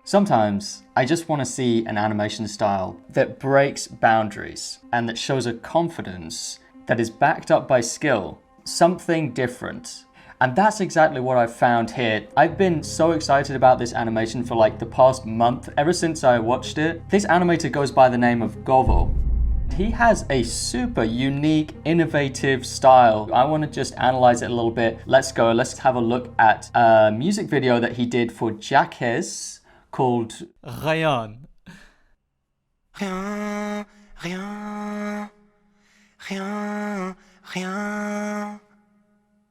Sometimes I just want to see an animation style that breaks boundaries and that shows a confidence that is backed up by skill, something different. And that's exactly what I've found here. I've been so excited about this animation for like the past month, ever since I watched it. This animator goes by the name of Govo. He has a super unique, innovative style. I want to just analyze it a little bit. Let's go, let's have a look at a music video that he did for Jacques called Rien. Rien, rien, rien, rien,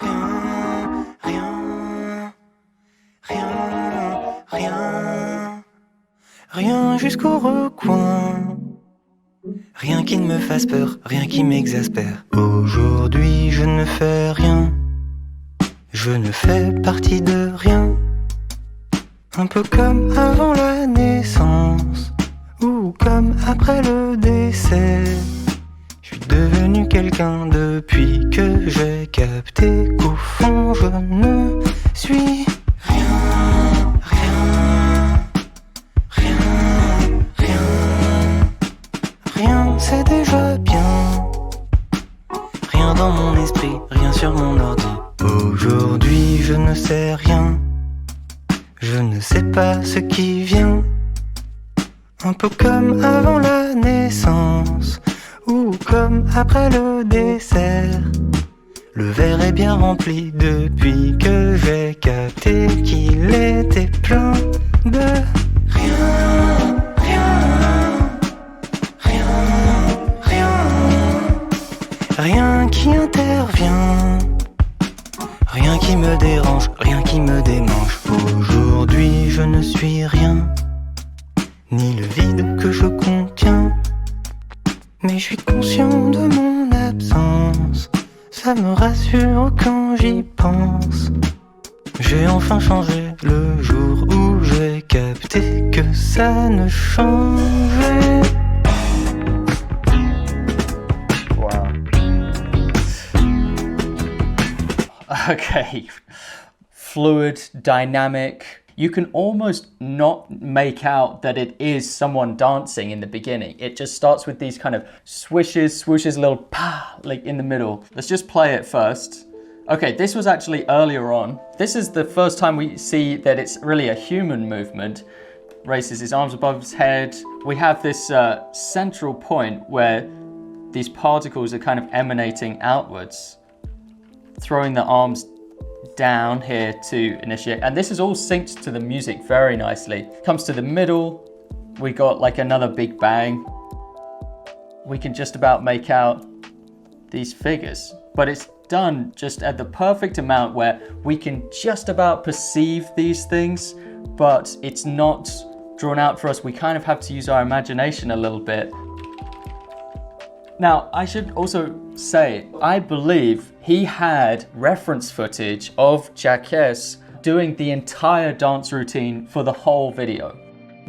rien, rien, rien, rien, rien jusqu'au recoin. Rien qui ne me fasse peur, rien qui m'exaspère. Aujourd'hui je ne fais rien, je ne fais partie de rien. Un peu comme avant la naissance, ou comme après le décès. Je suis devenu quelqu'un depuis que j'ai capté qu'au fond je ne suis rien, rien, rien, rien. Rien, c'est déjà bien. Rien dans mon esprit, rien sur mon ordi. Aujourd'hui je ne sais rien. Je ne sais pas ce qui vient. Un peu comme avant la naissance, ou comme après le dessert. Le verre est bien rempli depuis que j'ai capté qu'il était plein de rien, rien, rien, rien. Rien qui intervient, rien qui me dérange, rien qui me démange. Aujourd'hui je ne suis rien, ni le vide que je contiens. Mais je suis conscient de mon absence, ça me rassure quand j'y pense. J'ai enfin changé le jour où j'ai capté que ça ne changeait. Wow. Okay. Fluid, dynamic. You can almost not make out that it is someone dancing in the beginning. It just starts with these kind of swishes, swooshes, a little pa, like in the middle. Let's just play it first. Okay, this was actually earlier on. This is the first time we see that it's really a human movement. Raises his arms above his head. We have this central point where these particles are kind of emanating outwards, throwing the arms down here to initiate, and this is all synced to the music very nicely. Comes to the middle, we got like another big bang. We can just about make out these figures, but it's done just at the perfect amount where we can just about perceive these things, but it's not drawn out for us. We kind of have to use our imagination a little bit. Now, I should also say, I believe he had reference footage of Jacques doing the entire dance routine for the whole video.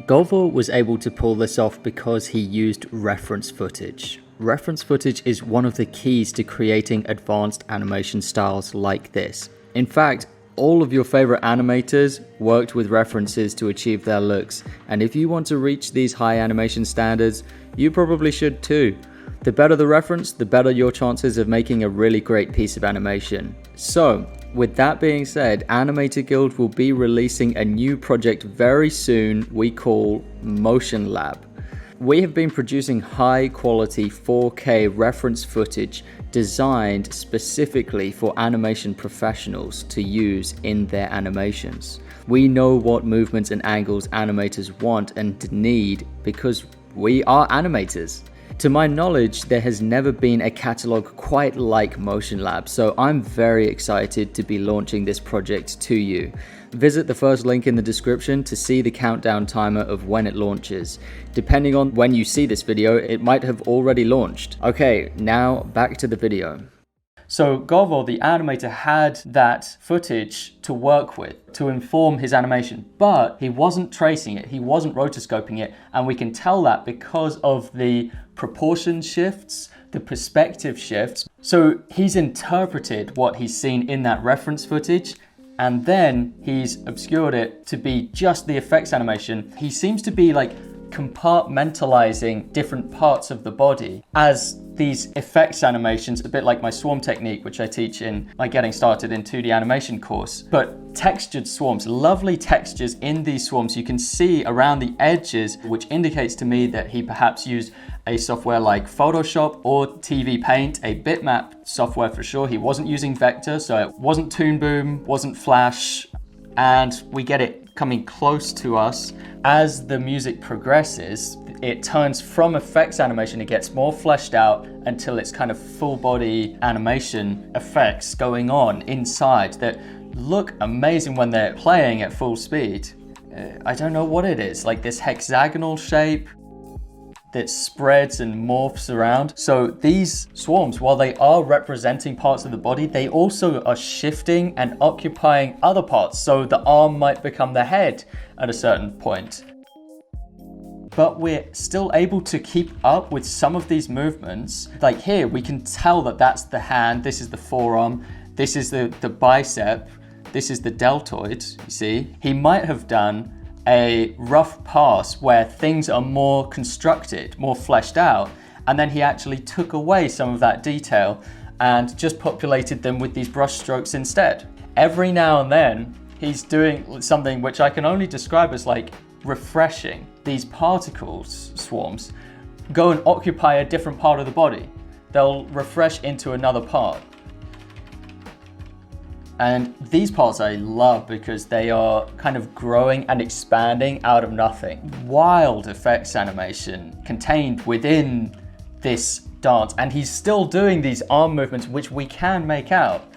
Govo was able to pull this off because he used reference footage. Reference footage is one of the keys to creating advanced animation styles like this. In fact, all of your favorite animators worked with references to achieve their looks, and if you want to reach these high animation standards, you probably should too. The better the reference, the better your chances of making a really great piece of animation. So, with that being said, Animator Guild will be releasing a new project very soon we call Motion Lab. We have been producing high quality 4K reference footage designed specifically for animation professionals to use in their animations. We know what movements and angles animators want and need because we are animators. To my knowledge, there has never been a catalog quite like Motion Lab, so I'm very excited to be launching this project to you. Visit the first link in the description to see the countdown timer of when it launches. Depending on when you see this video, it might have already launched. Okay, now back to the video. So Govo, the animator, had that footage to work with to inform his animation, but he wasn't tracing it, he wasn't rotoscoping it, and we can tell that because of the proportion shifts, the perspective shifts. So he's interpreted what he's seen in that reference footage and then he's obscured it to be just the effects animation. He seems to be like compartmentalizing different parts of the body as these effects animations, a bit like my swarm technique, which I teach in my Getting Started in 2D Animation course. But textured swarms, lovely textures in these swarms. You can see around the edges, which indicates to me that he perhaps used a software like Photoshop or TV Paint, a bitmap software for sure. He wasn't using vector, so it wasn't Toon Boom, wasn't Flash, and we get it coming close to us. As the music progresses, it turns from effects animation, it gets more fleshed out until it's kind of full body animation effects going on inside that look amazing when they're playing at full speed. I don't know what it is, like this hexagonal shape that spreads and morphs around. So these swarms, while they are representing parts of the body, they also are shifting and occupying other parts. So the arm might become the head at a certain point. But we're still able to keep up with some of these movements. Like here, we can tell that that's the hand, this is the forearm, this is the bicep, this is the deltoid, you see. He might have done a rough pass where things are more constructed, more fleshed out, and then he actually took away some of that detail and just populated them with these brush strokes instead. Every now and then, he's doing something which I can only describe as like refreshing. These particles, swarms, go and occupy a different part of the body. They'll refresh into another part. And these parts I love because they are kind of growing and expanding out of nothing. Wild effects animation contained within this dance, and he's still doing these arm movements which we can make out.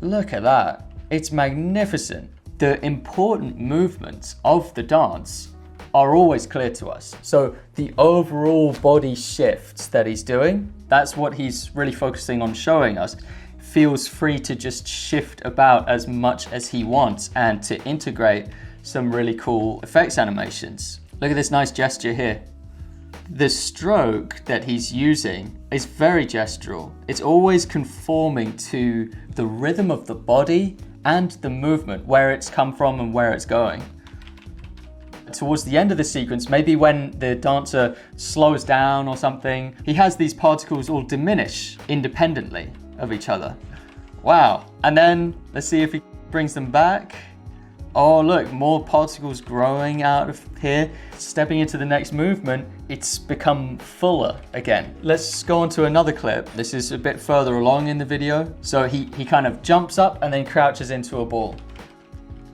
Look at that, it's magnificent. The important movements of the dance are always clear to us. So the overall body shifts that he's doing, that's what he's really focusing on showing us. Feels free to just shift about as much as he wants and to integrate some really cool effects animations. Look at this nice gesture here. The stroke that he's using is very gestural. It's always conforming to the rhythm of the body and the movement, where it's come from and where it's going. Towards the end of the sequence, maybe when the dancer slows down or something, he has these particles all diminish independently of each other. Wow. And then let's see if he brings them back. Oh, look, more particles growing out of here. Stepping into the next movement, it's become fuller again. Let's go on to another clip. This is a bit further along in the video. So he kind of jumps up and then crouches into a ball.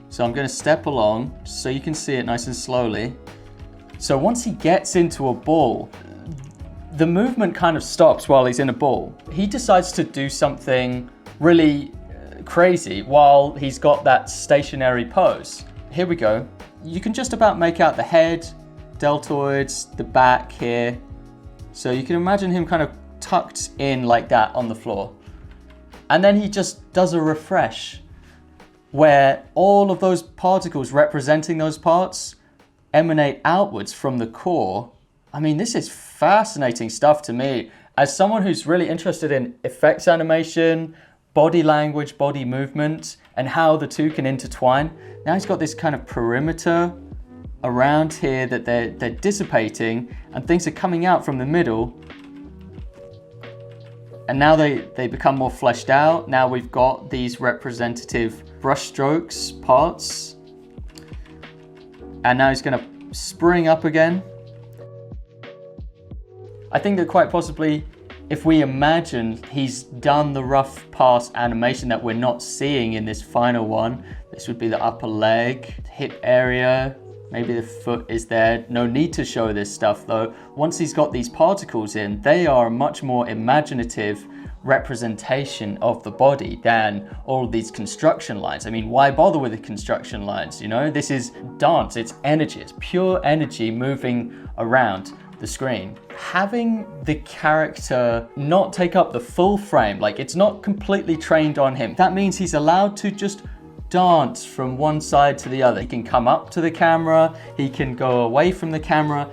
So I'm gonna step along so you can see it nice and slowly. So once he gets into a ball, the movement kind of stops while he's in a ball. He decides to do something really crazy while he's got that stationary pose. Here we go. You can just about make out the head, deltoids, the back here. So you can imagine him kind of tucked in like that on the floor. And then he just does a refresh where all of those particles representing those parts emanate outwards from the core. I mean, this is fascinating stuff to me. As someone who's really interested in effects animation, body language, body movement, and how the two can intertwine. Now he's got this kind of perimeter around here that they're dissipating, and things are coming out from the middle. And now they become more fleshed out. Now we've got these representative brush strokes parts. And now he's gonna spring up again. I think that quite possibly, if we imagine he's done the rough pass animation that we're not seeing in this final one, this would be the upper leg, hip area, maybe the foot is there. No need to show this stuff though. Once he's got these particles in, they are a much more imaginative representation of the body than all of these construction lines. I mean, why bother with the construction lines, you know? This is dance, it's energy, it's pure energy moving around the screen. Having the character not take up the full frame, like it's not completely trained on him, that means he's allowed to just dance from one side to the other. He can come up to the camera, he can go away from the camera.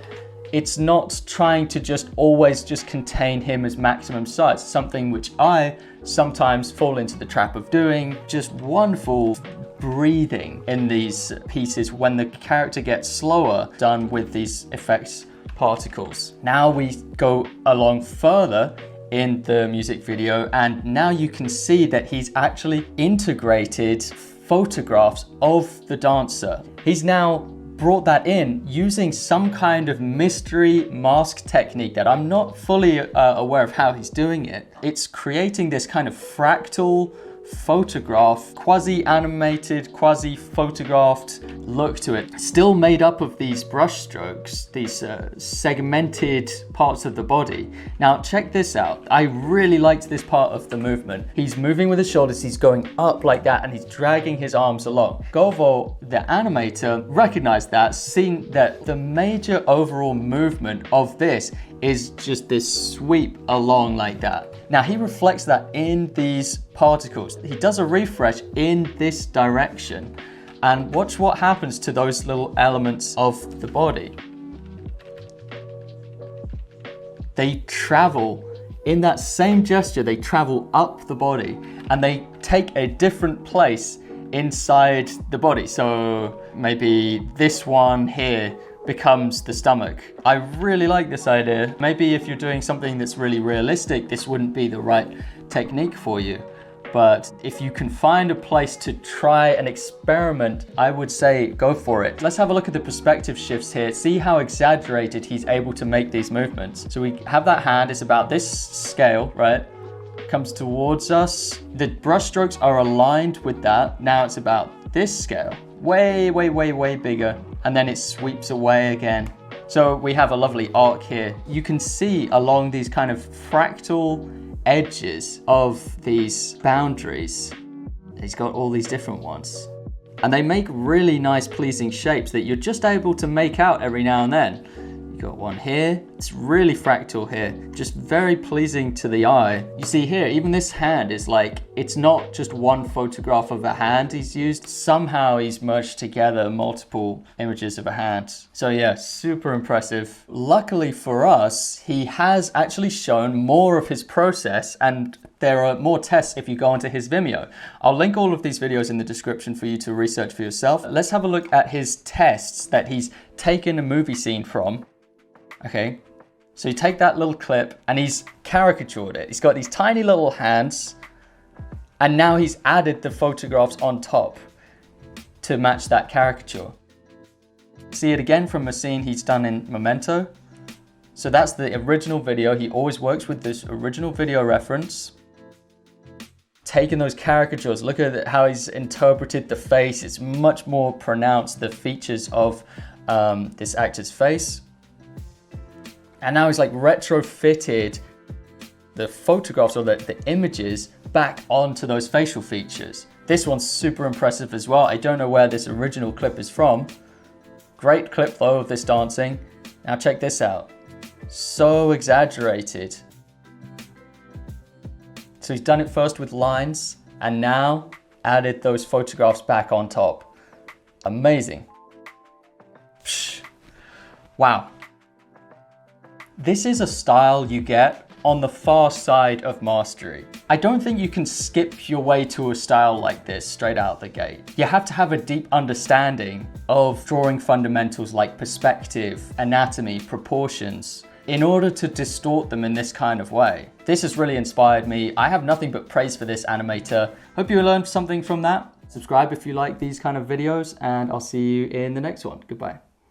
It's not trying to just always just contain him as maximum size, something which I sometimes fall into the trap of doing. Just wonderful breathing in these pieces when the character gets slower, done with these effects particles. Now we go along further in the music video, and now you can see that he's actually integrated photographs of the dancer. He's now brought that in using some kind of mystery mask technique that I'm not fully aware of how he's doing it. It's creating this kind of fractal photograph, quasi-animated, quasi-photographed look to it. Still made up of these brush strokes, these segmented parts of the body. Now check this out. I really liked this part of the movement. He's moving with his shoulders, he's going up like that, and he's dragging his arms along. Govo, the animator, recognized that, seen that the major overall movement of this is just this sweep along like that. Now he reflects that in these particles. He does a refresh in this direction, and watch what happens to those little elements of the body. They travel in that same gesture, they travel up the body and they take a different place inside the body. So maybe this one here becomes the stomach. I really like this idea. Maybe if you're doing something that's really realistic, this wouldn't be the right technique for you. But if you can find a place to try and experiment, I would say go for it. Let's have a look at the perspective shifts here. See how exaggerated he's able to make these movements. So we have that hand, it's about this scale, right? Comes towards us. The brush strokes are aligned with that. Now it's about this scale. Way, way, way, way bigger. And then it sweeps away again. So we have a lovely arc here. You can see along these kind of fractal edges of these boundaries. He's got all these different ones. And they make really nice, pleasing shapes that you're just able to make out every now and then. You got one here, it's really fractal here, just very pleasing to the eye. You see here, even this hand is like, it's not just one photograph of a hand he's used, somehow he's merged together multiple images of a hand. So yeah, super impressive. Luckily for us, he has actually shown more of his process, and there are more tests if you go onto his Vimeo. I'll link all of these videos in the description for you to research for yourself. Let's have a look at his tests that he's taken a movie scene from. Okay, so you take that little clip and he's caricatured it. He's got these tiny little hands, and now he's added the photographs on top to match that caricature. See it again from a scene he's done in Memento. So that's the original video. He always works with this original video reference. Taking those caricatures, look at how he's interpreted the face. It's much more pronounced, the features of this actor's face. And now he's like retrofitted the photographs or the images back onto those facial features. This one's super impressive as well. I don't know where this original clip is from. Great clip though of this dancing. Now check this out. So exaggerated. So he's done it first with lines and now added those photographs back on top. Amazing. Psh. Wow. This is a style you get on the far side of mastery. I don't think you can skip your way to a style like this straight out the gate. You have to have a deep understanding of drawing fundamentals like perspective, anatomy, proportions, in order to distort them in this kind of way. This has really inspired me. I have nothing but praise for this animator. Hope you learned something from that. Subscribe if you like these kind of videos, and I'll see you in the next one. Goodbye.